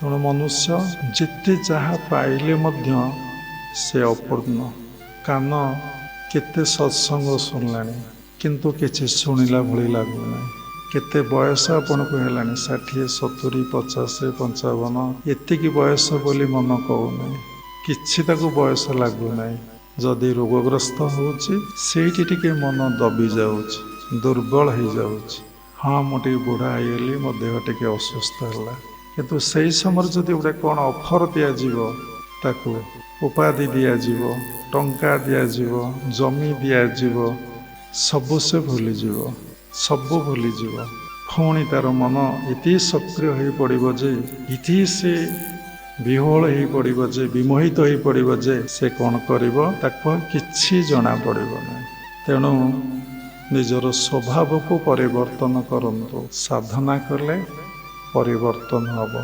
ତେଣୁ ମନୁଷ୍ୟ ଯେତେ ଯାହା ପାଇଲେ ମଧ୍ୟ ସେ ଅପୂର୍ଣ୍ଣ। କାନ କେତେ ସତ୍ସଙ୍ଗ ଶୁଣିଲାଣି କିନ୍ତୁ କିଛି ଶୁଣିଲା ଭଳି ଲାଗୁନାହିଁ। କେତେ ବୟସ ଆପଣଙ୍କୁ ହେଲାଣି, 60, 70, 50, 55, ଏତିକି ବୟସ ବୋଲି ମନ କହୁନାହିଁ। କିଛି ତାକୁ ବୟସ ଲାଗୁନାହିଁ। ଯଦି ରୋଗଗ୍ରସ୍ତ ହେଉଛି ସେଇଠି ଟିକେ ମନ ଦବି ଯାଉଛି, ଦୁର୍ବଳ ହେଇଯାଉଛି। ହଁ, ମୁଁ ଟିକେ ବୁଢ଼ା ହେଇଗଲି, ମୋ ଦେହ ଟିକେ ଅସୁସ୍ଥ ହେଲା। କିନ୍ତୁ ସେହି ସମୟରେ ଯଦି ଗୋଟେ କ'ଣ ଅଫର୍ ଦିଆଯିବ, ତାକୁ ଉପାଧି ଦିଆଯିବ, ଟଙ୍କା ଦିଆଯିବ, ଜମି ଦିଆଯିବ, ସବୁ ସେ ଭୁଲିଯିବ, ସବୁ ଭୁଲିଯିବ। ପୁଣି ତାର ମନ ଏତେ ସକ୍ରିୟ ହୋଇପଡ଼ିବ ଯେ, ଏତେ ସେ ବିହ୍ୱଳ ହୋଇପଡ଼ିବ ଯେ, ବିମୋହିତ ହୋଇପଡ଼ିବ ଯେ ସେ କ'ଣ କରିବ ତାକୁ ଆଉ କିଛି ଜଣାପଡ଼ିବ ନାହିଁ। ତେଣୁ ନିଜର ସ୍ୱଭାବକୁ ପରିବର୍ତ୍ତନ କରନ୍ତୁ। ସାଧନା କଲେ ପରିବର୍ତ୍ତନ ହେବ।